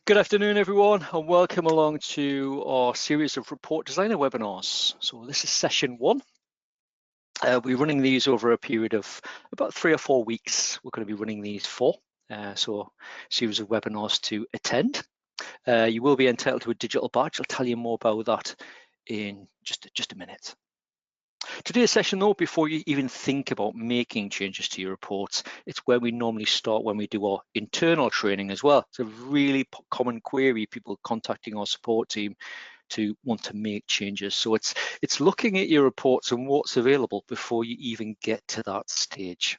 Good afternoon, everyone, and welcome along to our series of Report Designer webinars. So this is session one. We're running these over a period of about 3 or 4 weeks. We're going to be running these for, so series of webinars to attend. You will be entitled to a digital badge. I'll tell you more about that in just a minute. Today's session though, before you even think about making changes to your reports, it's where we normally start when we do our internal training as well. It's a really common query, people contacting our support team to want to make changes. So it's looking at your reports and what's available before you even get to that stage.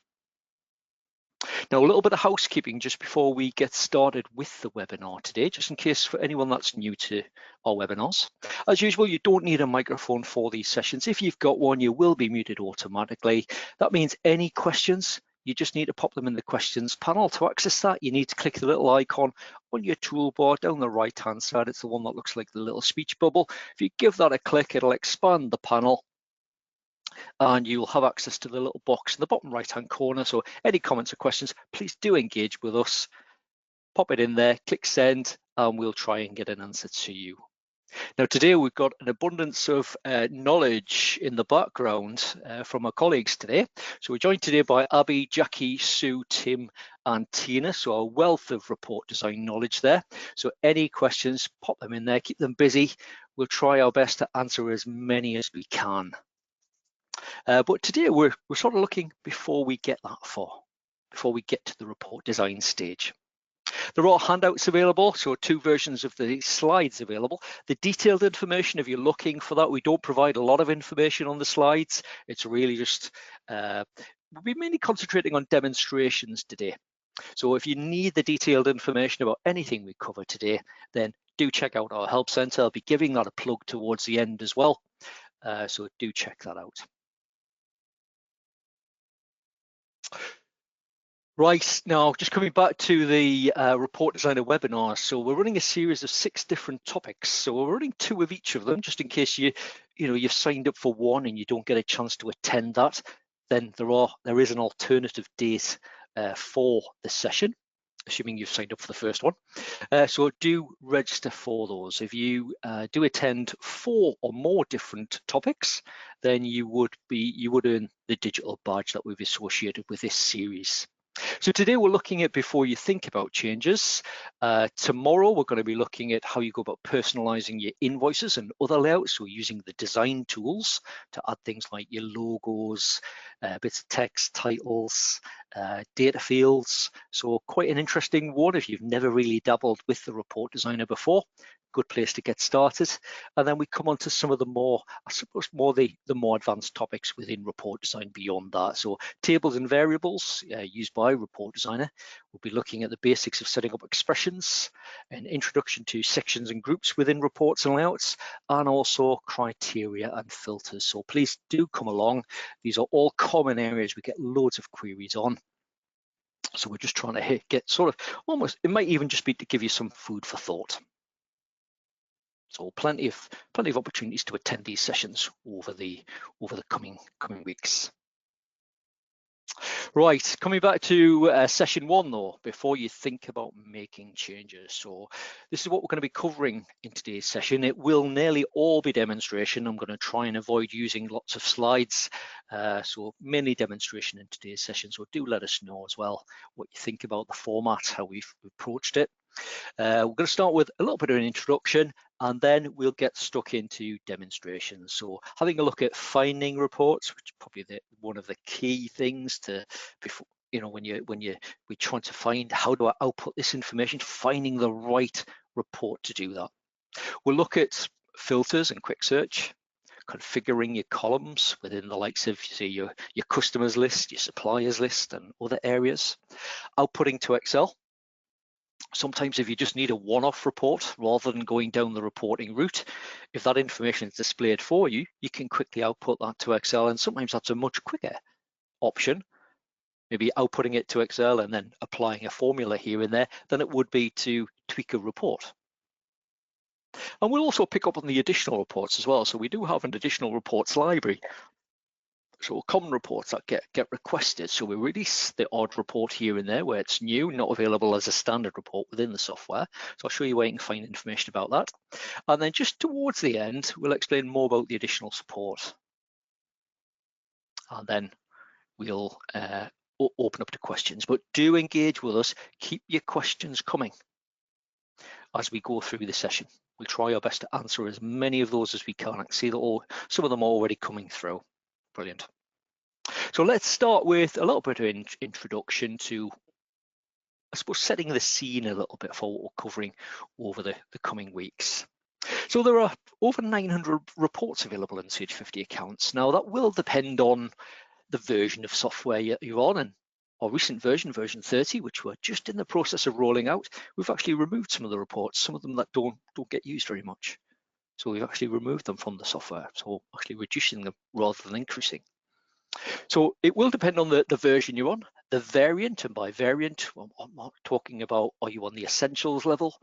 Now, a little bit of housekeeping just before we get started with the webinar today, just in case for anyone that's new to our webinars. As usual, you don't need a microphone for these sessions. If you've got one, you will be muted automatically. That means any questions, you just need to pop them in the questions panel. To access that, you need to click the little icon on your toolbar down the right-hand side. It's the one that looks like the little speech bubble. If you give that a click, it'll expand the panel, and you'll have access to the little box in the bottom right hand corner. So any comments or questions, please do engage with us. Pop it in there, click send, and we'll try and get an answer to you. Now today we've got an abundance of knowledge in the background from our colleagues today. So we're joined today by Abby, Jackie, Sue, Tim and Tina. So a wealth of report design knowledge there. So any questions, pop them in there, keep them busy. We'll try our best to answer as many as we can. But today we're sort of looking before we get that far, before we get to the report design stage. There are handouts available, so 2 versions of the slides available. The detailed information, if you're looking for that, we don't provide a lot of information on the slides. It's really just, we'll be mainly concentrating on demonstrations today. So if you need the detailed information about anything we cover today, then do check out our help center. I'll be giving that a plug towards the end as well. So do check that out. Right, now just coming back to the Report Designer webinar. So we're running a series of 6 different topics. So we're running 2 of each of them, just in case you've signed up for one and you don't get a chance to attend that. Then there is an alternative date for the session, assuming you've signed up for the first one. So do register for those. If you do attend 4 or more different topics, then you would earn the digital badge that we've associated with this series. So today we're looking at before you think about changes. Tomorrow we're going to be looking at how you go about personalizing your invoices and other layouts. So using the design tools to add things like your logos, bits of text, titles, data fields. So quite an interesting one if you've never really dabbled with the Report Designer before. Good place to get started. And then we come on to some of the more, I suppose, the more advanced topics within report design beyond that. So tables and variables used by Report Designer. We'll be looking at the basics of setting up expressions, an introduction to sections and groups within reports and layouts, and also criteria and filters. So please do come along. These are all common areas we get loads of queries on. So we're just trying to get sort of almost, it might even just be to give you some food for thought. So plenty of opportunities to attend these sessions over the coming weeks. Right, coming back to session 1 though, before you think about making changes. So this is what we're going to be covering in today's session. It will nearly all be demonstration. I'm going to try and avoid using lots of slides. So mainly demonstration in today's session. So do let us know as well what you think about the format, how we've approached it. We're going to start with a little bit of an introduction, and then we'll get stuck into demonstrations. So having a look at finding reports, which is probably one of the key things to before, when we're trying to find how do I output this information, finding the right report to do that. We'll look at filters and quick search, configuring your columns within the likes of, say, your customers list, your suppliers list, and other areas. Outputting to Excel. Sometimes if you just need a one-off report rather than going down the reporting route, if that information is displayed for you, you can quickly output that to Excel, and sometimes that's a much quicker option, maybe outputting it to Excel and then applying a formula here and there, than it would be to tweak a report. And we'll also pick up on the additional reports as well. So we do have an additional reports library So common reports that get requested. So we release the odd report here and there where it's new, not available as a standard report within the software. So I'll show you where you can find information about that. And then just towards the end, we'll explain more about the additional support. And then we'll open up to questions. But do engage with us. Keep your questions coming as we go through the session. We'll try our best to answer as many of those as we can. I can see that some of them are already coming through. Brilliant. So let's start with a little bit of introduction to, I suppose, setting the scene a little bit for what we're covering over the coming weeks. So there are over 900 reports available in Sage 50 accounts. Now that will depend on the version of software you're on, and our recent version 30, which we're just in the process of rolling out, we've actually removed some of the reports, some of them that don't get used very much. So we've actually removed them from the software, so actually reducing them rather than increasing. So it will depend on the version you're on, the variant, and by variant, I'm talking about, are you on the essentials level,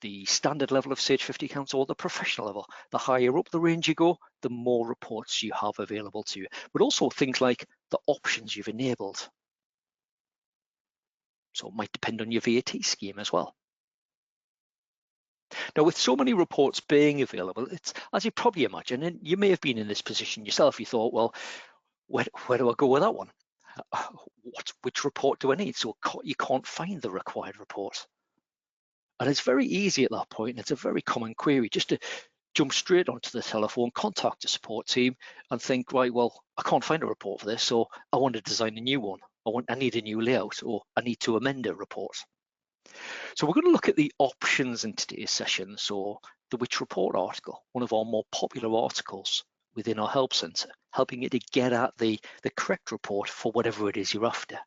the standard level of Sage 50 accounts, or the professional level? The higher up the range you go, the more reports you have available to you, but also things like the options you've enabled. So it might depend on your VAT scheme as well. Now, with so many reports being available, it's, as you probably imagine, and you may have been in this position yourself, you thought, well, where do I go with that one? Which report do I need? So you can't find the required report. And it's very easy at that point, and it's a very common query, just to jump straight onto the telephone, contact the support team and think, right, well, I can't find a report for this, so I want to design a new one. I need a new layout, or I need to amend a report. So we're going to look at the options in today's session. So the Which Report article, one of our more popular articles within our Help Centre, helping you to get at the correct report for whatever it is you're after.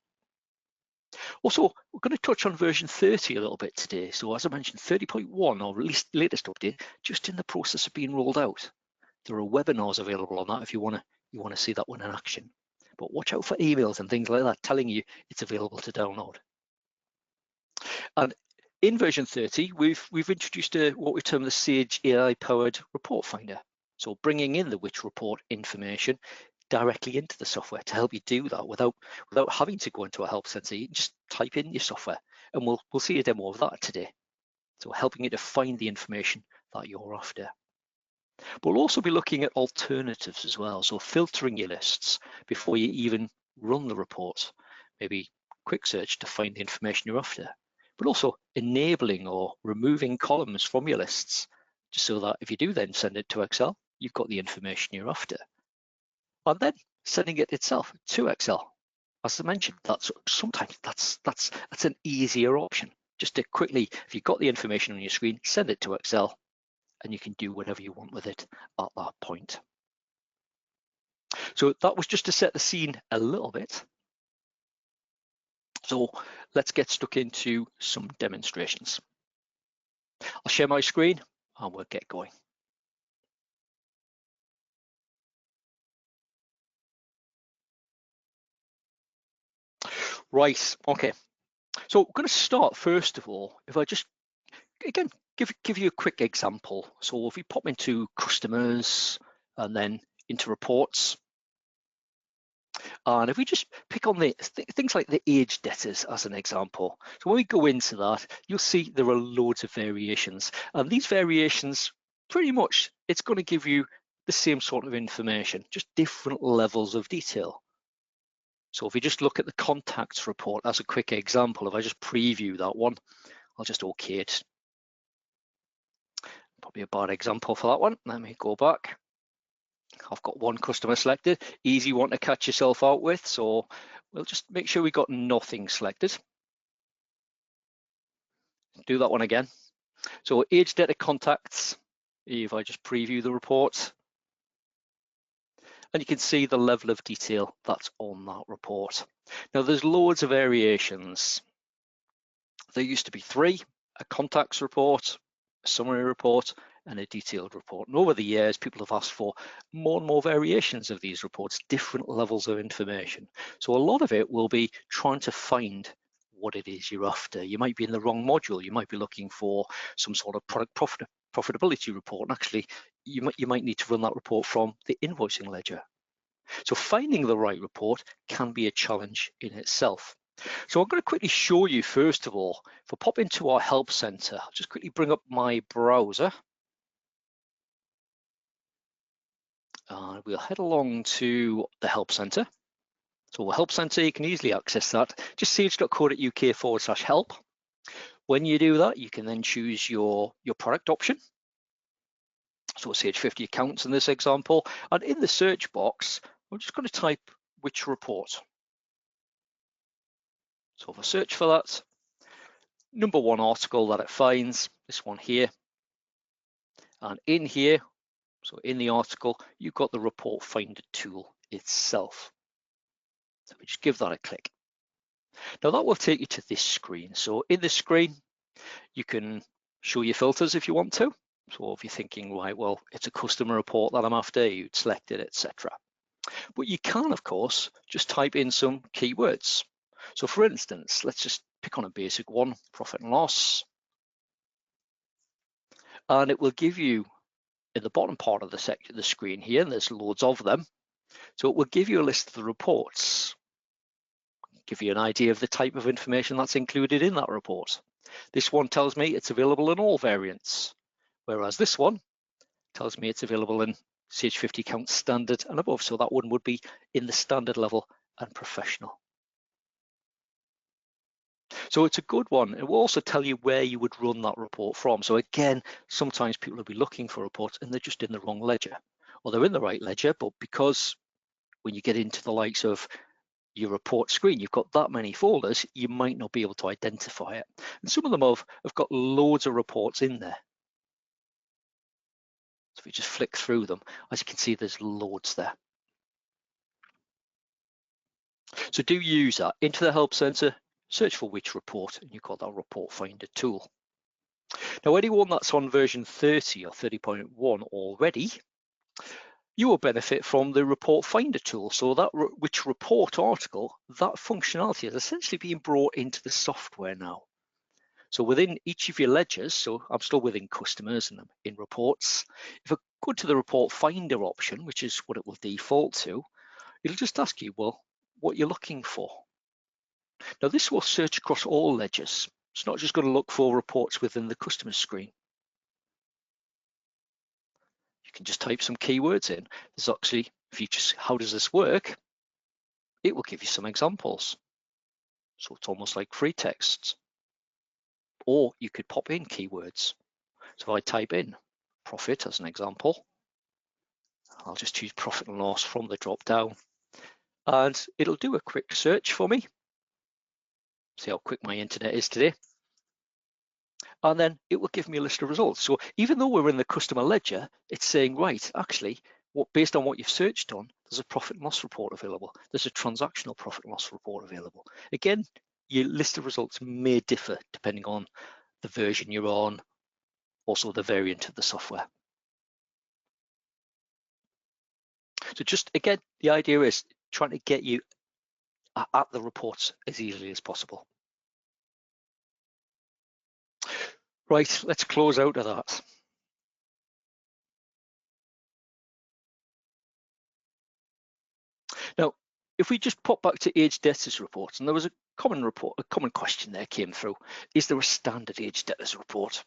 Also, we're going to touch on version 30 a little bit today. So as I mentioned, 30.1, our latest update, just in the process of being rolled out. There are webinars available on that if you want to see that one in action. But watch out for emails and things like that telling you it's available to download. And in version 30, we've introduced what we term the Sage AI-powered report finder. So bringing in the Which Report information directly into the software to help you do that without having to go into a help center. You can just type in your software, and we'll see a demo of that today. So helping you to find the information that you're after. But we'll also be looking at alternatives as well. So filtering your lists before you even run the reports. Maybe quick search to find the information you're after. But also enabling or removing columns from your lists, just so that if you do then send it to Excel, you've got the information you're after. And then sending it itself to Excel. As I mentioned, sometimes that's an easier option. Just to quickly, if you've got the information on your screen, send it to Excel, and you can do whatever you want with it at that point. So that was just to set the scene a little bit. So let's get stuck into some demonstrations. I'll share my screen and we'll get going. Right, okay. So I'm going to start first of all, if I just, again, give you a quick example. So if we pop into customers and then into reports, and if we just pick on the things like the age debtors as an example. So when we go into that, you'll see there are loads of variations. And these variations, pretty much, it's going to give you the same sort of information, just different levels of detail. So if we just look at the contacts report as a quick example, if I just preview that one, I'll just OK it. Probably a bad example for that one. Let me go back. I've got one customer selected, easy one to catch yourself out with. So we'll just make sure we got nothing selected. Do that one again. So age debtor contacts, if I just preview the report, and you can see the level of detail that's on that report. Now there's loads of variations. There used to be 3, a contacts report, a summary report, and a detailed report. And over the years, people have asked for more and more variations of these reports, different levels of information. So a lot of it will be trying to find what it is you're after. You might be in the wrong module. You might be looking for some sort of product profitability report. And actually, you might need to run that report from the invoicing ledger. So finding the right report can be a challenge in itself. So I'm going to quickly show you, first of all, if I pop into our help center, I'll just quickly bring up my browser. We'll head along to the help center. So help center, you can easily access that. Just sage.co.uk/help. When you do that, you can then choose your product option. So Sage 50 accounts in this example. And in the search box, I'm just going to type which report. So if I search for that, number one article that it finds, this one here. And in here, so in the article, you've got the report finder tool itself. So we just give that a click. Now that will take you to this screen. So in this screen, you can show your filters if you want to. So if you're thinking, right, well, it's a customer report that I'm after, you'd select it, etc. But you can, of course, just type in some keywords. So for instance, let's just pick on a basic one, profit and loss. And it will give you, in the bottom part of the screen here, and there's loads of them. So it will give you a list of the reports, give you an idea of the type of information that's included in that report. This one tells me it's available in all variants, whereas this one tells me it's available in Sage 50 account standard and above. So that one would be in the standard level and professional. So it's a good one. It will also tell you where you would run that report from. So again, sometimes people will be looking for reports and they're just in the wrong ledger, or they're in the right ledger, but because when you get into the likes of your report screen, you've got that many folders, you might not be able to identify it. And some of them have got loads of reports in there. So if you just flick through them, as you can see, there's loads there. So do use that. Into the help center, search for which report, and you've got that report finder tool. Now, anyone that's on version 30 or 30.1 already, you will benefit from the report finder tool. So that which report article, that functionality is essentially being brought into the software now. So within each of your ledgers, so I'm still within customers and I'm in reports. If I go to the report finder option, which is what it will default to, it'll just ask you, well, what you're looking for. Now this will search across all ledgers. It's not just going to look for reports within the customer screen. You can just type some keywords in. There's actually, if you just, how does this work? It will give you some examples. So it's almost like free texts. Or you could pop in keywords. So if I type in profit as an example, I'll just choose profit and loss from the drop down, and it'll do a quick search for me. See how quick my internet is today. And then it will give me a list of results. So even though we're in the customer ledger, it's saying, right, actually, based on what you've searched on, there's a profit and loss report available. There's a transactional profit and loss report available. Again, your list of results may differ depending on the version you're on, also the variant of the software. So just again, the idea is trying to get you at the reports as easily as possible. Right, let's close out of that. Now, if we just pop back to age debtors reports, and there was a common question there came through. Is there a standard age debtors report?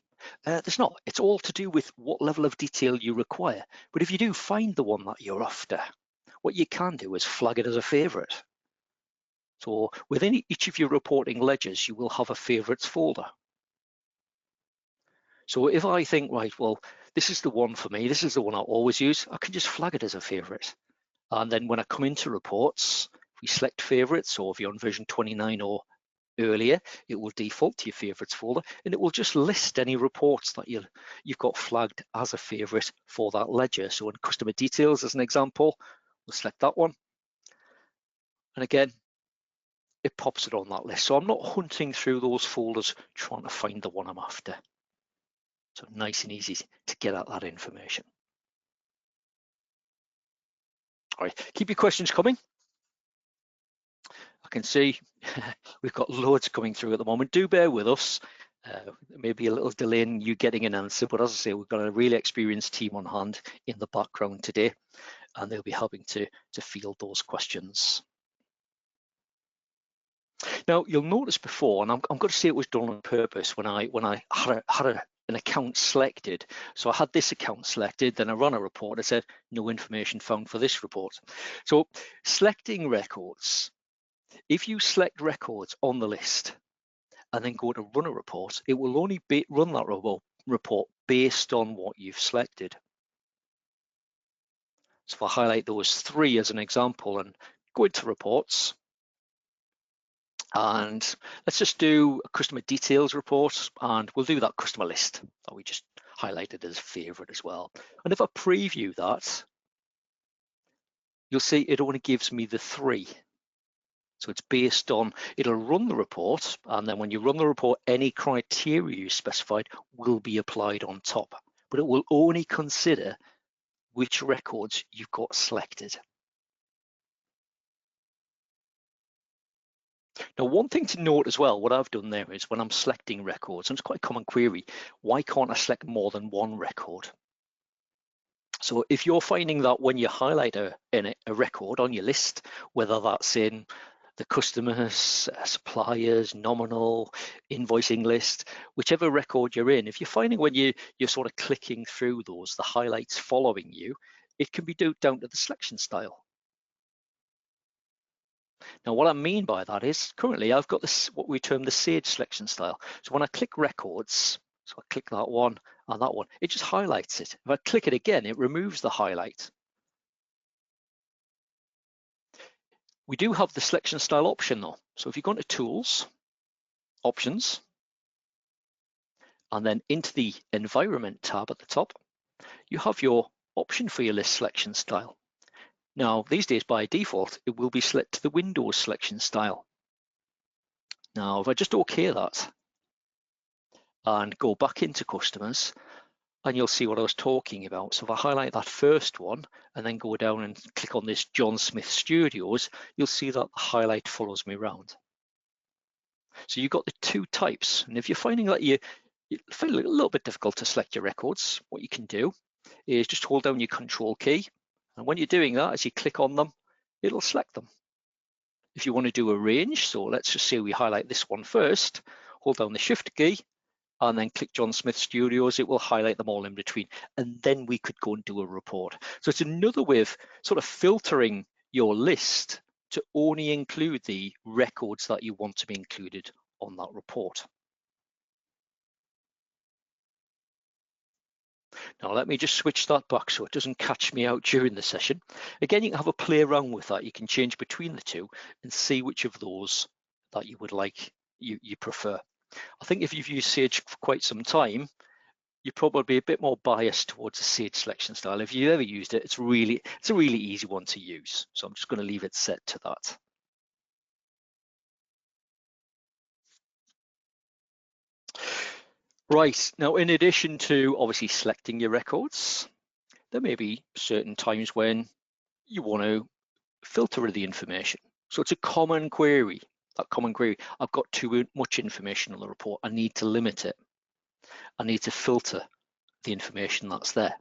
There's not. It's all to do with what level of detail you require. But if you do find the one that you're after, what you can do is flag it as a favorite. So within each of your reporting ledgers, you will have a favorites folder. So if I think, right, well, this is the one for me, this is the one I always use, I can just flag it as a favorite. And then when I come into reports, we select favorites, or if you're on version 29 or earlier, it will default to your favorites folder, and it will just list any reports that you've got flagged as a favorite for that ledger. So in customer details, as an example, we'll select that one. And again, it pops it on that list. So I'm not hunting through those folders trying to find the one I'm after. So nice and easy to get at that information. All right, keep your questions coming. I can see we've got loads coming through at the moment. Do bear with us. Maybe a little delay in you getting an answer, but as I say, we've got a really experienced team on hand in the background today. and they'll be helping to field those questions. Now, you'll notice before, and I'm going to say it was done on purpose when I had an account selected. So I had this account selected, then I run a report that said no information found for this report. So selecting records, if you select records on the list and then go to run a report, it will only run that report based on what you've selected. So if I highlight those 3 as an example and go into reports, and let's just do a customer details report, and we'll do that customer list that we just highlighted as a favorite as well. And if I preview that, you'll see it only gives me the 3. So it's based on, it'll run the report, and then when you run the report, any criteria you specified will be applied on top, but it will only consider which records you've got selected. Now, one thing to note as well, what I've done there is when I'm selecting records, and it's quite a common query, why can't I select more than one record? So if you're finding that when you highlight a record on your list, whether that's in the customers, suppliers, nominal, invoicing list, whichever record you're in, if you're finding when you're sort of clicking through those, the highlights following you, it can be down to the selection style. Now, what I mean by that is currently I've got this, what we term the Sage selection style. So when I click records, so I click that one and that one, it just highlights it. If I click it again, it removes the highlight. We do have the selection style option though. So if you go into tools, options, and then into the environment tab at the top, you have your option for your list selection style. Now, these days by default, it will be set to the Windows selection style. Now, if I just OK that and go back into customers, and you'll see what I was talking about. So if I highlight that first one and then go down and click on this John Smith Studios, you'll see that the highlight follows me around. So you've got the 2 types. And if you're finding that you find it a little bit difficult to select your records, what you can do is just hold down your Control key. And when you're doing that, as you click on them, it'll select them. If you want to do a range, so let's just say we highlight this one first, hold down the Shift key, and then click John Smith Studios, it will highlight them all in between. And then we could go and do a report. So it's another way of sort of filtering your list to only include the records that you want to be included on that report. Now let me just switch that back so it doesn't catch me out during the session. Again, you can have a play around with that. You can change between the 2 and see which of those that you would like, you prefer. I think if you've used Sage for quite some time, you're probably a bit more biased towards the Sage selection style. If you've ever used it, it's a really easy one to use. So I'm just going to leave it set to that. Right, now in addition to obviously selecting your records, there may be certain times when you want to filter the information. So it's a common query. That common query, I've got too much information on the report. I need to limit it. I need to filter the information that's there.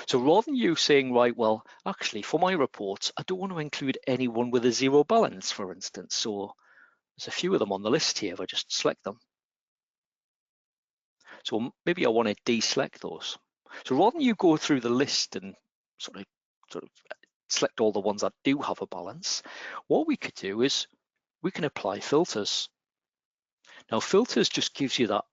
So rather than you saying, right, well, actually for my reports, I don't want to include anyone with a 0 balance, for instance. So there's a few of them on the list here if I just select them. So maybe I want to deselect those. So rather than you go through the list and sort of select all the ones that do have a balance, what we could do is we can apply filters. Now filters just gives you that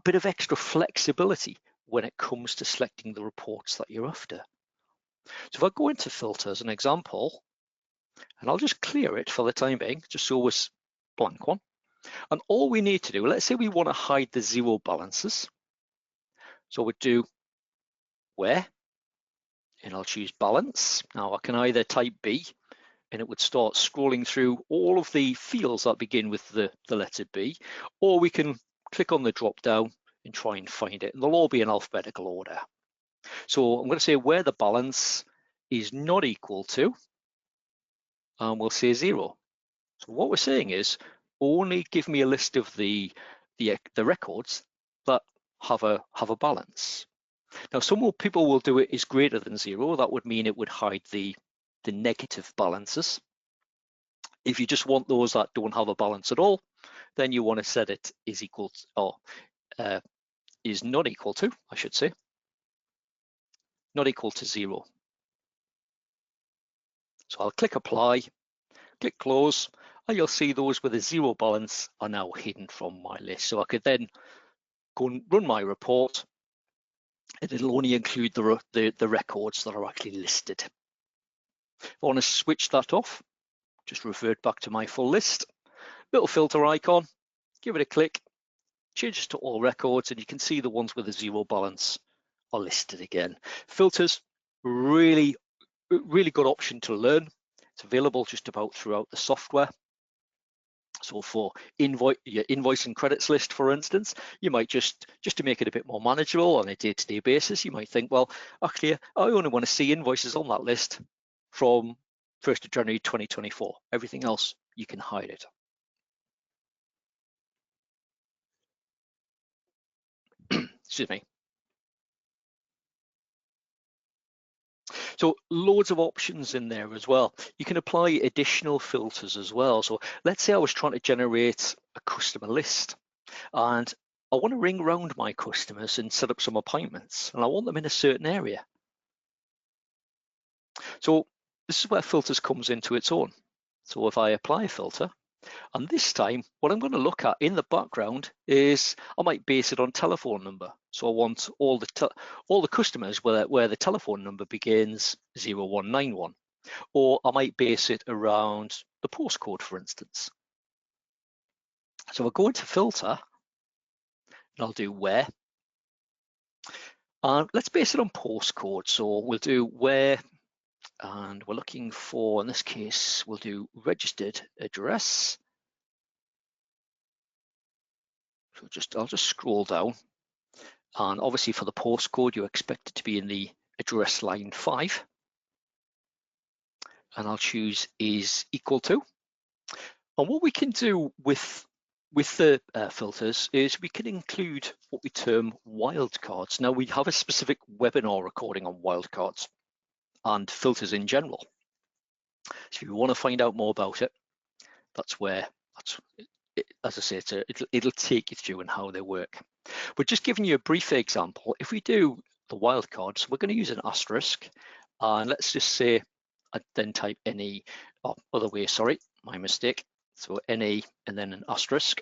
bit of extra flexibility when it comes to selecting the reports that you're after. So if I go into filters, an example, and I'll just clear it for the time being, just so it's blank one. And all we need to do, let's say we want to hide the 0 balances. So we'd do where, and I'll choose balance. Now I can either type B, and it would start scrolling through all of the fields that begin with the letter B, or we can click on the drop down and try and find it, and they'll all be in alphabetical order. So I'm going to say where the balance is not equal to, and we'll say 0. So what we're saying is only give me a list of the records that have a balance. Now, some more people will do it is greater than 0. That would mean it would hide the negative balances. If you just want those that don't have a balance at all, then you want to set it is equal to, or is not equal to, I should say, not equal to 0. So I'll click apply, click close, and you'll see those with a 0 balance are now hidden from my list. So I could then go and run my report, and it'll only include the records that are actually listed. If I want to switch that off, just revert back to my full list, little filter icon, give it a click, changes to all records, and you can see the ones with a 0 balance are listed again. Filters, really good option to learn. It's available just about throughout the software. So for your invoice and credits list, for instance, you might just to make it a bit more manageable on a day-to-day basis, you might think, well, actually, I only want to see invoices on that list from 1st of January 2024. Everything else, you can hide it. Excuse me. So loads of options in there as well. You can apply additional filters as well. So let's say I was trying to generate a customer list, and I want to ring around my customers and set up some appointments, and I want them in a certain area. So this is where filters comes into its own. So if I apply a filter, and this time what I'm going to look at in the background is I might base it on telephone number. So I want all the customers where the telephone number begins 0191, or I might base it around the postcode, for instance. So I'll go into filter, and I'll do where. Let's base it on postcode. So we'll do where, and we're looking for, in this case, we'll do registered address. So I'll just scroll down, and obviously for the postcode, you expect it to be in the address line 5, and I'll choose is equal to. And what we can do with the filters is we can include what we term wildcards. Now, we have a specific webinar recording on wildcards and filters in general. So if you want to find out more about it, as I say, it'll take you through and how they work. But just giving you a brief example, if we do the wildcards, we're going to use an asterisk, and let's just say I then type NE, other way, sorry, my mistake. So NE and then an asterisk.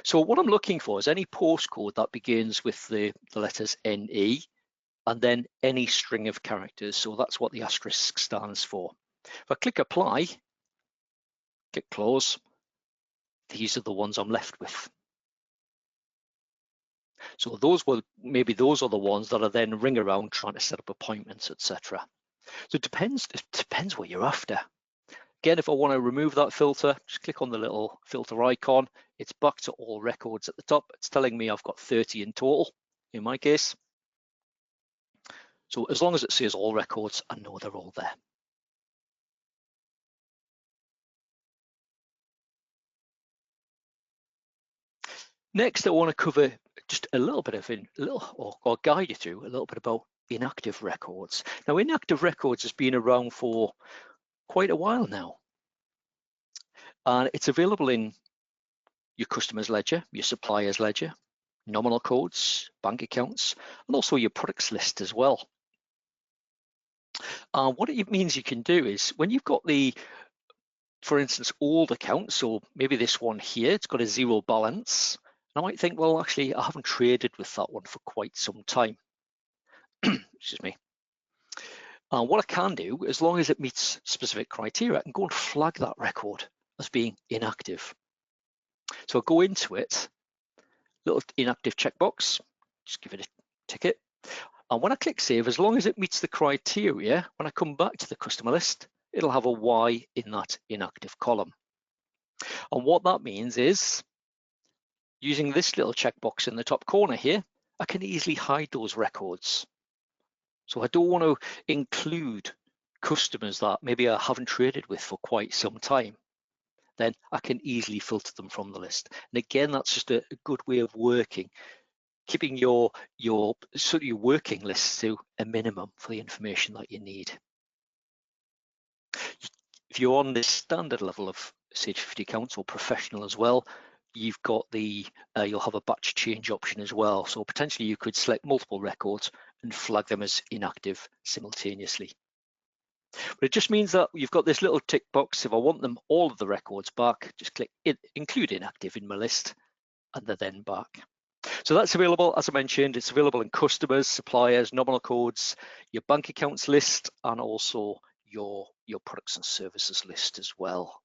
So what I'm looking for is any postcode that begins with the letters NE and then any string of characters. So that's what the asterisk stands for. If I click apply, click close, these are the ones I'm left with. So those are the ones that are then ring around trying to set up appointments, etc. So it depends what you're after. Again, if I want to remove that filter, just click on the little filter icon. It's back to all records at the top. It's telling me I've got 30 in total, in my case. So as long as it says all records, I know they're all there. Next, I want to cover just a little bit of or guide you through a little bit about inactive records. Now, inactive records has been around for quite a while now, and it's available in your customer's ledger, your supplier's ledger, nominal codes, bank accounts, and also your products list as well. What it means you can do is when you've got for instance, old accounts, so maybe this one here, it's got a 0 balance, and I might think, well, actually, I haven't traded with that one for quite some time. Excuse me. What I can do, as long as it meets specific criteria, I can go and flag that record as being inactive. So I'll go into it, little inactive checkbox, just give it a ticket. And when I click save, as long as it meets the criteria, when I come back to the customer list, it'll have a Y in that inactive column. And what that means is, using this little checkbox in the top corner here, I can easily hide those records. So I don't want to include customers that maybe I haven't traded with for quite some time. Then I can easily filter them from the list. And again, that's just a good way of working, keeping your sort of your working lists to a minimum for the information that you need. If you're on the standard level of Sage 50 accounts or professional as well, you've got the you'll have a batch change option as well. So potentially you could select multiple records and flag them as inactive simultaneously. But it just means that you've got this little tick box. If I want them all of the records back, just click include inactive in my list, and they're then back. So that's available, as I mentioned, it's available in customers, suppliers, nominal codes, your bank accounts list, and also your products and services list as well.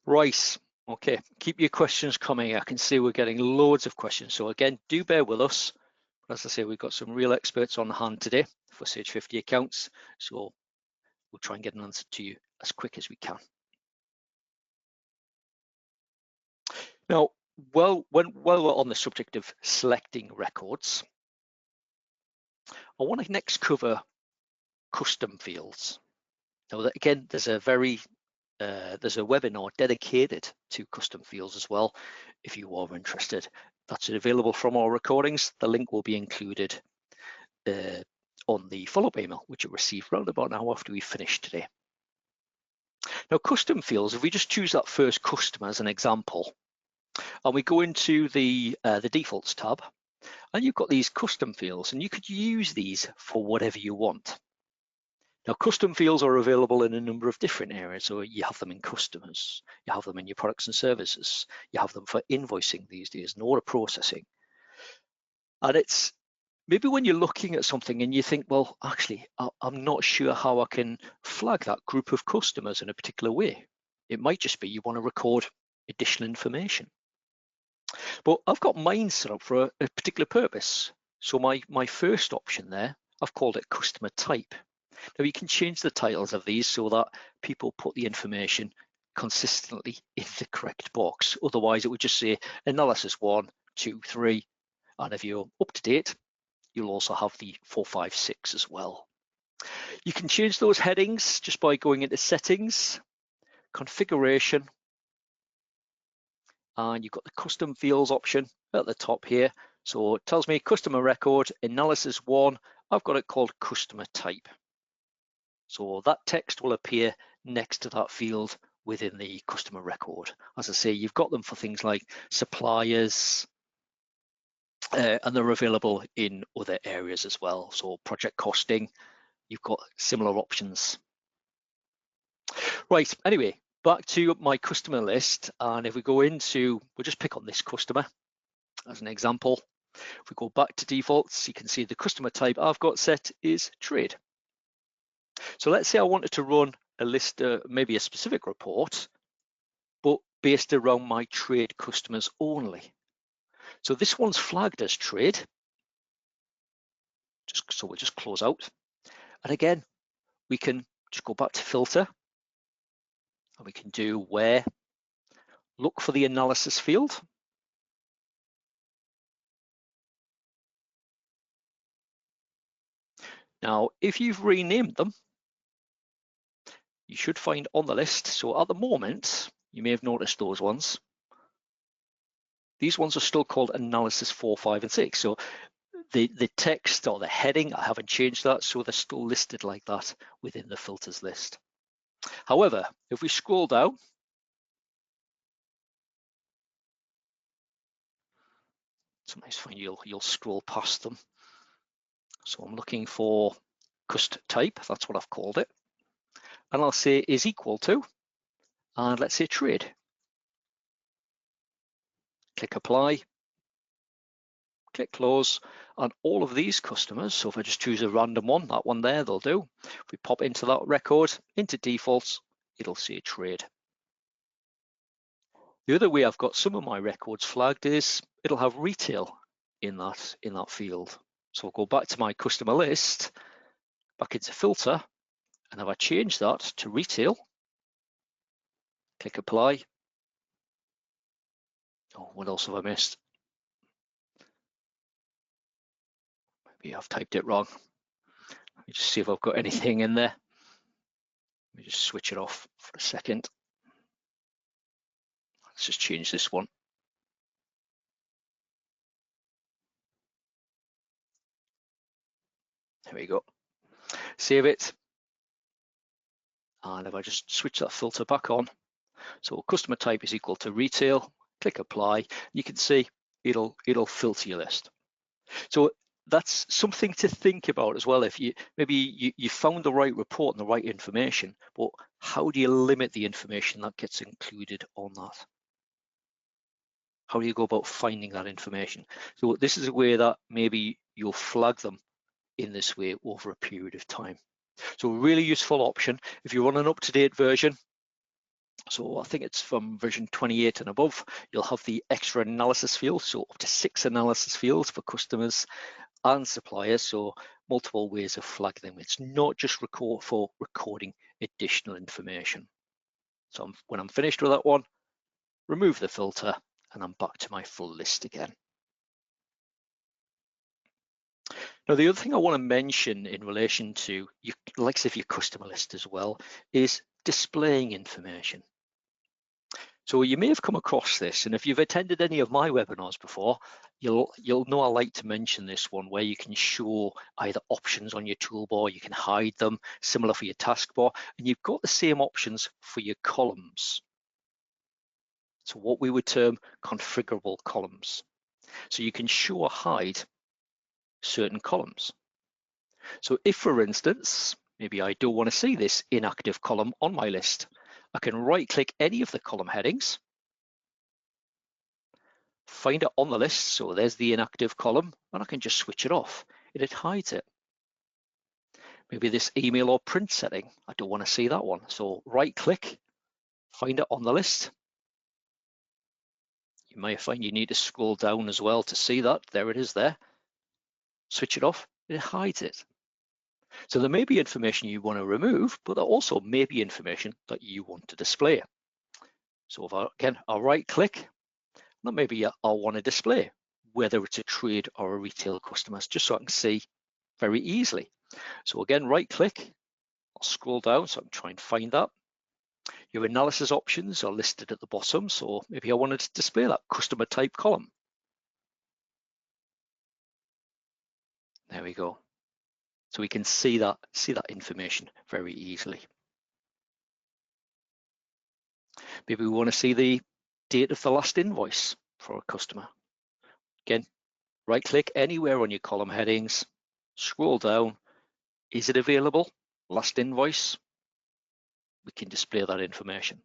Right, okay, keep your questions coming. I can see we're getting loads of questions. So again, do bear with us. As I say, we've got some real experts on hand today for Sage 50 accounts. So we'll try and get an answer to you as quick as we can. Now, while we're on the subject of selecting records, I want to next cover custom fields. Now, again, there's a webinar dedicated to custom fields as well. If you are interested, that's available from our recordings. The link will be included on the follow-up email, which you'll receive round about an hour after we finish today. Now, custom fields, if we just choose that first customer as an example, and we go into the defaults tab, and you've got these custom fields, and you could use these for whatever you want. Now, custom fields are available in a number of different areas. So you have them in customers, you have them in your products and services, you have them for invoicing these days and order processing. And it's maybe when you're looking at something and you think, well, actually, I'm not sure how I can flag that group of customers in a particular way. It might just be you want to record additional information. But I've got mine set up for a particular purpose. So my first option there, I've called it customer type. Now you can change the titles of these so that people put the information consistently in the correct box. Otherwise it would just say analysis 1, 2, 3. And if you're up to date, you'll also have the 4, 5, 6 as well. You can change those headings just by going into settings, configuration, and you've got the custom fields option at the top here. So it tells me customer record, analysis 1, I've got it called customer type. So that text will appear next to that field within the customer record. As I say, you've got them for things like suppliers, and they're available in other areas as well. So project costing, you've got similar options. Right, anyway, back to my customer list. And if we go into, we'll just pick on this customer as an example. If we go back to defaults, you can see the customer type I've got set is trade. So let's say I wanted to run a list, maybe a specific report, but based around my trade customers only. So this one's flagged as trade. So we'll just close out. And again, we can just go back to filter, and we can do where, look for the analysis field. Now, if you've renamed them, you should find on the list. So at the moment, you may have noticed those ones. These ones are still called analysis 4, 5, and 6. So the text or the heading, I haven't changed that, so they're still listed like that within the filters list. However, if we scroll down, sometimes find you'll scroll past them. So I'm looking for cust type, that's what I've called it. And I'll say is equal to, and let's say trade. Click apply, click close, and all of these customers, so if I just choose a random one, that one there, they'll do. If we pop into that record, into defaults, it'll say trade. The other way I've got some of my records flagged is it'll have retail in that field. So I'll go back to my customer list, back into filter, and if I change that to retail, click apply. Oh, what else have I missed? Maybe I've typed it wrong. Let me just see if I've got anything in there. Let me just switch it off for a second. Let's just change this one. There we go. Save it. And if I just switch that filter back on, so customer type is equal to retail, click apply, you can see it'll filter your list. So that's something to think about as well. If you you found the right report and the right information, but how do you limit the information that gets included on that? How do you go about finding that information? So this is a way that maybe you'll flag them in this way over a period of time. So a really useful option if you want an up-to-date version. So I think it's from version 28 and above, you'll have the extra analysis field, so up to 6 analysis fields for customers and suppliers, so multiple ways of flagging them. It's not just for recording additional information. So when I'm finished with that one, remove the filter and I'm back to my full list again. Now, the other thing I want to mention in relation to your likes of your customer list as well is displaying information. So you may have come across this, and if you've attended any of my webinars before, you'll know I like to mention this one where you can show either options on your toolbar, you can hide them, similar for your taskbar, and you've got the same options for your columns. So what we would term configurable columns. So you can show or hide certain columns. So if, for instance, maybe I don't want to see this inactive column on my list, I can right-click any of the column headings, find it on the list, so there's the inactive column, and I can just switch it off, and it hides it. Maybe this email or print setting, I don't want to see that one, so right-click, find it on the list. You might find you need to scroll down as well to see that. There it is there. Switch it off, it hides it. So there may be information you want to remove, but there also may be information that you want to display. So if I'll right-click, then maybe I'll want to display whether it's a trade or a retail customer, just so I can see very easily. So again, right-click, I'll scroll down so I can try and find that. Your analysis options are listed at the bottom, so maybe I wanted to display that customer type column. There we go. So we can see that information very easily. Maybe we want to see the date of the last invoice for a customer. Again, right-click anywhere on your column headings, scroll down. Is it available? Last invoice. We can display that information.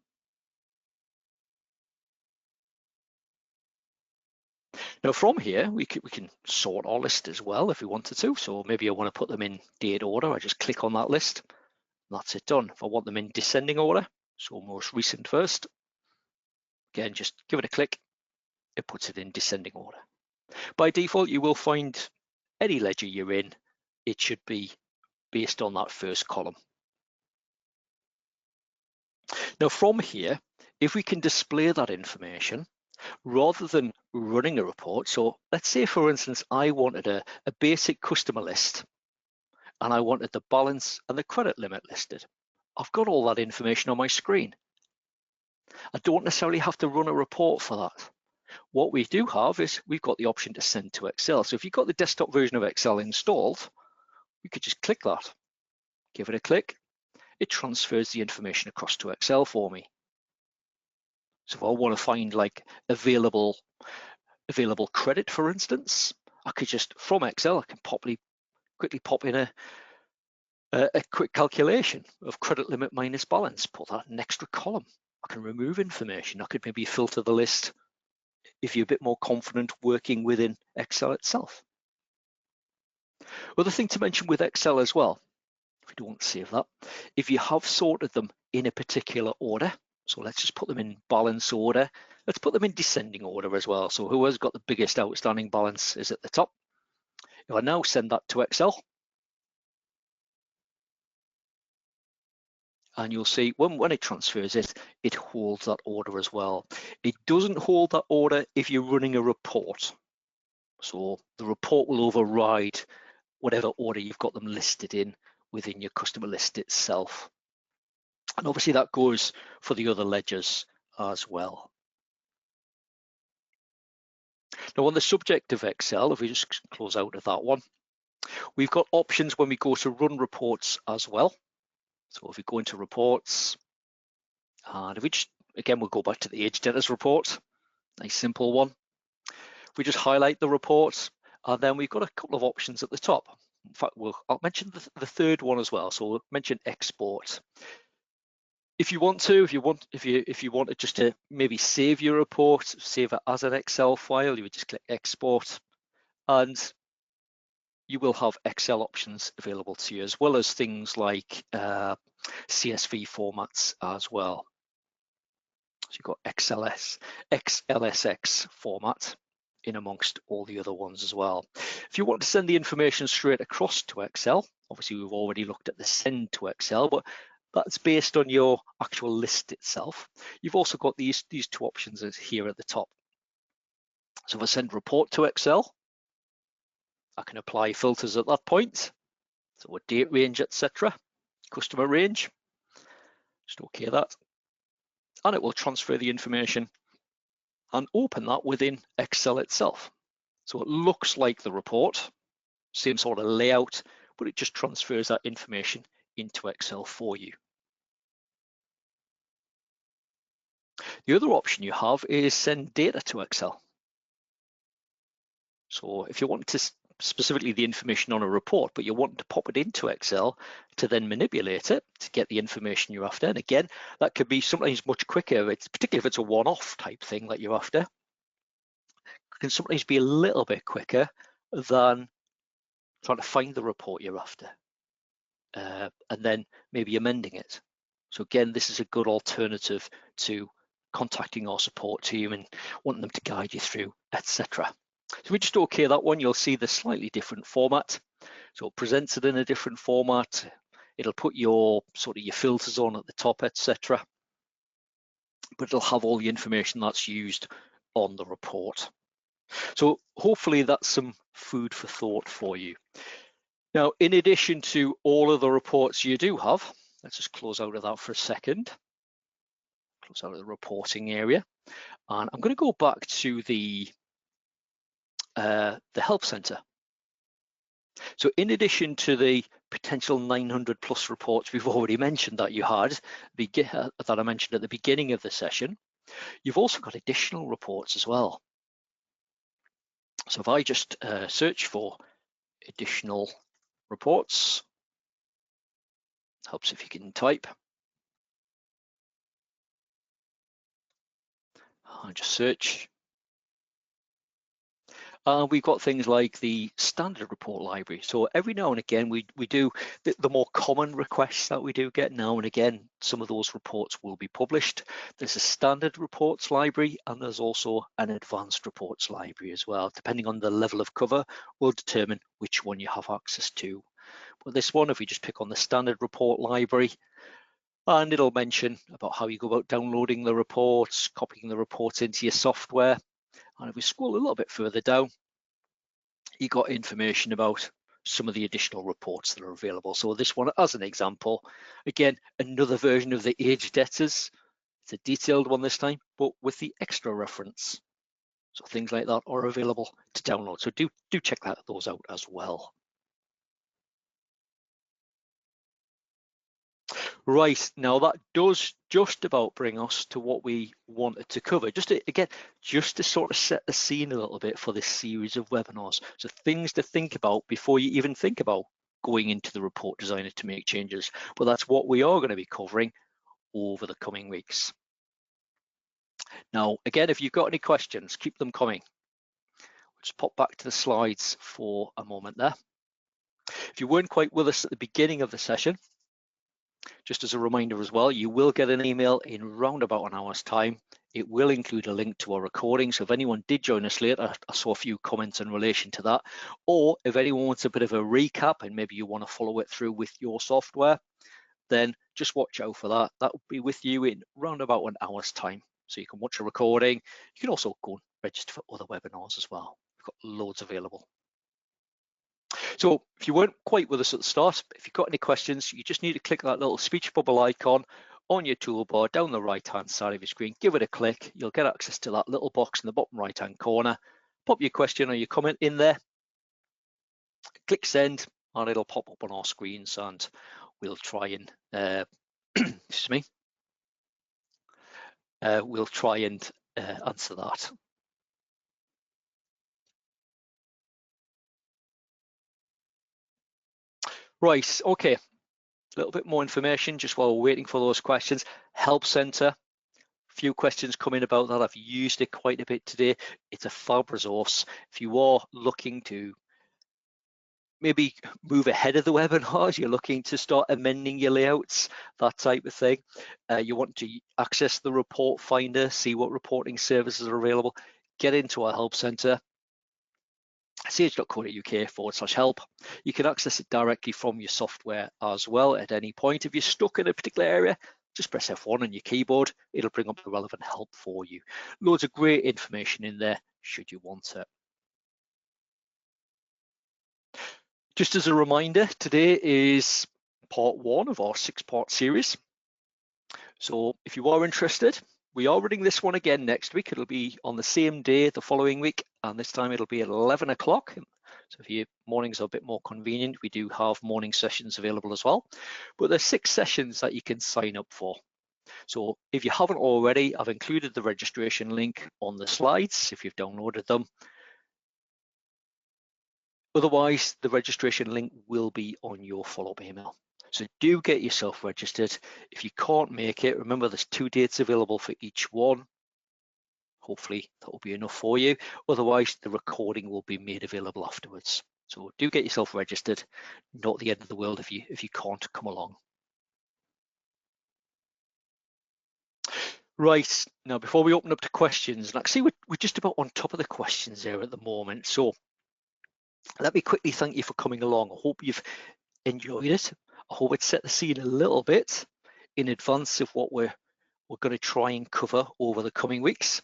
Now from here, we can sort our list as well if we wanted to. So maybe I want to put them in date order. I just click on that list. That's it done. If I want them in descending order, so most recent first, again, just give it a click. It puts it in descending order. By default, you will find any ledger you're in, it should be based on that first column. Now from here, if we can display that information, rather than running a report, so let's say for instance, I wanted a basic customer list and I wanted the balance and the credit limit listed. I've got all that information on my screen. I don't necessarily have to run a report for that. What we do have is we've got the option to send to Excel. So if you've got the desktop version of Excel installed, we could just click that, give it a click. It transfers the information across to Excel for me. So if I want to find like available credit, for instance, I could just, from Excel, I can quickly pop in a quick calculation of credit limit minus balance, put that in an extra column. I can remove information. I could maybe filter the list if you're a bit more confident working within Excel itself. Other thing to mention with Excel as well, if you don't want to save that, if you have sorted them in a particular order, so let's just put them in balance order. Let's put them in descending order as well. So whoever's got the biggest outstanding balance is at the top. If I now send that to Excel, and you'll see when it transfers it, it holds that order as well. It doesn't hold that order if you're running a report. So the report will override whatever order you've got them listed in within your customer list itself. And obviously that goes for the other ledgers as well. Now on the subject of Excel, if we just close out of that one, we've got options when we go to run reports as well. So if we go into reports, and if we just, again, we'll go back to the age debtors report, nice simple one. We just highlight the report, and then we've got a couple of options at the top. In fact, I'll mention the third one as well. So we'll mention export. If you want to, if you wanted just to maybe save your report, save it as an Excel file, you would just click export, and you will have Excel options available to you, as well as things like CSV formats as well. So you've got XLSX format in amongst all the other ones as well. If you want to send the information straight across to Excel, obviously we've already looked at the send to Excel, but that's based on your actual list itself. You've also got these two options here at the top. So if I send report to Excel, I can apply filters at that point. So a date range, etc., customer range. Just OK that. And it will transfer the information and open that within Excel itself. So it looks like the report, same sort of layout, but it just transfers that information into Excel for you. The other option you have is send data to Excel. So if you want to specifically the information on a report, but you want to pop it into Excel to then manipulate it to get the information you're after. And again, that could be sometimes much quicker. It's particularly if it's a one-off type thing that you're after. It can sometimes be a little bit quicker than trying to find the report you're after and then maybe amending it. So again, this is a good alternative to contacting our support team and wanting them to guide you through, etc. So we just OK that one, you'll see the slightly different format. So it presents it in a different format. It'll put your your filters on at the top, etc. But it'll have all the information that's used on the report. So hopefully that's some food for thought for you. Now, in addition to all of the reports you do have, let's just close out of that for a second. Close out of the reporting area. And I'm going to go back to the Help Center. So in addition to the potential 900 plus reports we've already mentioned that you had, that I mentioned at the beginning of the session, you've also got additional reports as well. So if I just search for additional reports, helps if you can type. I'll just search. We've got things like the standard report library. So every now and again, we do the more common requests that we do get now and again, some of those reports will be published. There's a standard reports library and there's also an advanced reports library as well. Depending on the level of cover, will determine which one you have access to. But this one, if we just pick on the standard report library, and it'll mention about how you go about downloading the reports, copying the reports into your software. And if we scroll a little bit further down, you got information about some of the additional reports that are available. So this one, as an example, again, another version of the age debtors. It's a detailed one this time, but with the extra reference. So things like that are available to download. So do check those out as well. Right, now that does just about bring us to what we wanted to cover. Just to sort of set the scene a little bit for this series of webinars. So things to think about before you even think about going into the report designer to make changes. But that's what we are going to be covering over the coming weeks. Now, again, if you've got any questions, keep them coming. Just pop back to the slides for a moment there. If you weren't quite with us at the beginning of the session, just as a reminder as well, you will get an email in round about an hour's time. It will include a link to our recording. So if anyone did join us late, I saw a few comments in relation to that. Or if anyone wants a bit of a recap and maybe you want to follow it through with your software, then just watch out for that. That will be with you in round about an hour's time. So you can watch a recording. You can also go and register for other webinars as well. We've got loads available. So if you weren't quite with us at the start, if you've got any questions, you just need to click that little speech bubble icon on your toolbar down the right-hand side of your screen. Give it a click. You'll get access to that little box in the bottom right-hand corner. pop your question or your comment in there, click send, and it'll pop up on our screens, and we'll try and excuse me, we'll try and answer that. Right, okay, a little bit more information just while we're waiting for those questions. Help Center, few questions coming about that. I've used it quite a bit today. It's a fab resource. If you are looking to maybe move ahead of the webinars, you're looking to start amending your layouts, that type of thing. You want to access the report finder, see what reporting services are available, get into our Help Center, ch.co.uk/help. You can access it directly from your software as well at any point. If you're stuck in a particular area, just press F1 on your keyboard. It'll bring up the relevant help for you. Loads of great information in there should you want it. Just as a reminder, today is part 1 of our 6-part series. So if you are interested, we are running this one again next week. It'll be on the same day the following week, and this time it'll be at 11 o'clock. So if your mornings are a bit more convenient, we do have morning sessions available as well. But there's 6 sessions that you can sign up for. So if you haven't already, I've included the registration link on the slides if you've downloaded them. Otherwise, the registration link will be on your follow-up email. So do get yourself registered. If you can't make it, remember there's 2 dates available for each one. Hopefully that will be enough for you. Otherwise, the recording will be made available afterwards. So do get yourself registered. Not the end of the world if you can't come along. Right, now before we open up to questions, and actually we're just about on top of the questions there at the moment. So let me quickly thank you for coming along. I hope you've enjoyed it. I hope it set the scene a little bit in advance of what we're going to try and cover over the coming weeks.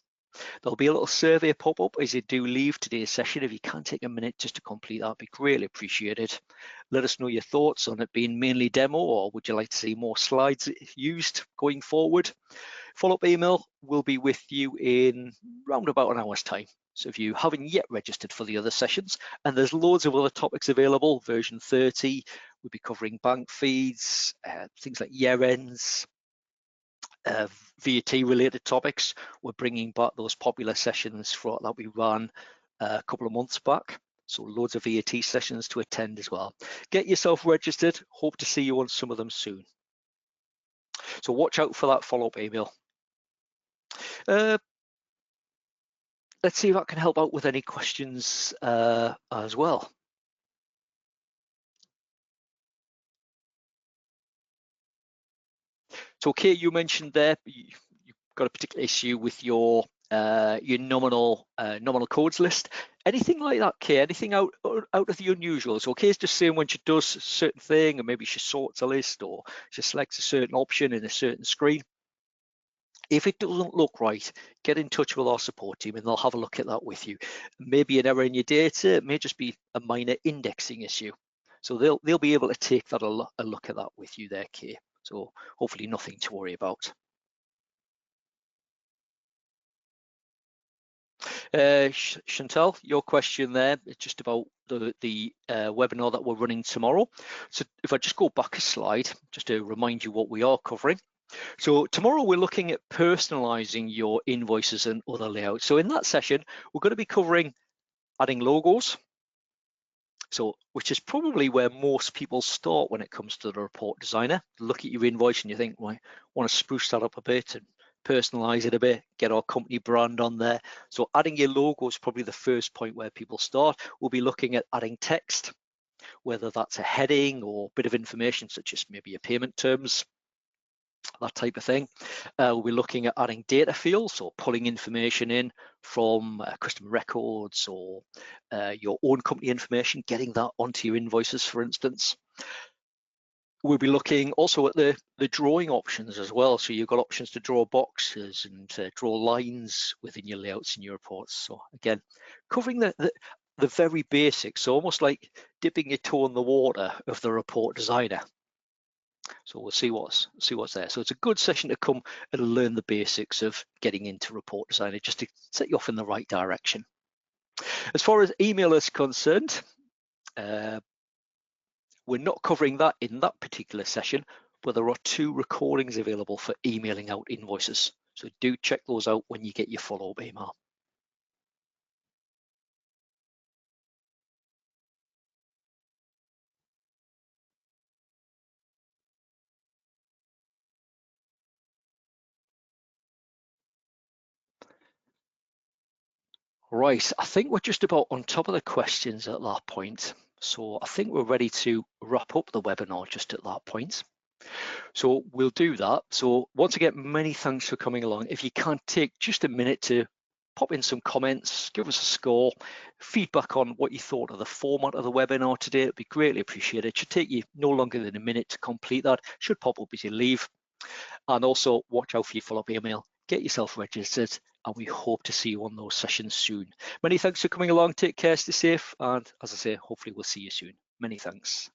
There'll be a little survey pop up as you do leave today's session. If you can take a minute just to complete that, would be greatly appreciated. Let us know your thoughts on it being mainly demo, or would you like to see more slides used going forward? Follow-up email will be with you in round about an hour's time. So if you haven't yet registered for the other sessions, and there's loads of other topics available, version 30, we'll be covering bank feeds, things like year ends, VAT related topics. We're bringing back those popular sessions that we ran a couple of months back. So loads of VAT sessions to attend as well. Get yourself registered. Hope to see you on some of them soon. So watch out for that follow-up email. Let's see if I can help out with any questions as well. So Kate, you mentioned there you've got a particular issue with your nominal codes list. Anything like that, Kate? Anything out of the unusual? So Kate's just saying when she does a certain thing, and maybe she sorts a list or she selects a certain option in a certain screen. If it doesn't look right, get in touch with our support team and they'll have a look at that with you. Maybe an error in your data, it may just be a minor indexing issue. So they'll be able to take that a look at that with you there, Kay. So hopefully nothing to worry about. Chantal, your question there is just about the webinar that we're running tomorrow. So if I just go back a slide, just to remind you what we are covering. So tomorrow we're looking at personalizing your invoices and other layouts. So in that session, we're going to be covering adding logos. So which is probably where most people start when it comes to the report designer. Look at your invoice and you think, well, I want to spruce that up a bit and personalize it a bit, get our company brand on there. So adding your logo is probably the first point where people start. We'll be looking at adding text, whether that's a heading or a bit of information such as maybe your payment terms, that type of thing. We'll be looking at adding data fields, or pulling information in from customer records or your own company information, getting that onto your invoices, for instance. We'll be looking also at the drawing options as well. So you've got options to draw boxes and draw lines within your layouts and your reports. So again, covering the very basics, so almost like dipping your toe in the water of the report designer. So we'll see what's there. So it's a good session to come and learn the basics of getting into report designer, just to set you off in the right direction. As far as email is concerned, we're not covering that in that particular session, but there are 2 recordings available for emailing out invoices. So do check those out when you get your follow-up email. Right, I think we're just about on top of the questions at that point. So I think we're ready to wrap up the webinar just at that point. So we'll do that. So once again, many thanks for coming along. If you can take just a minute to pop in some comments, give us a score, feedback on what you thought of the format of the webinar today, it'd be greatly appreciated. It should take you no longer than a minute to complete that. Should pop up as you leave. And also watch out for your follow-up email, get yourself registered, and we hope to see you on those sessions soon. Many thanks for coming along. Take care, stay safe, and as I say, hopefully we'll see you soon. Many thanks.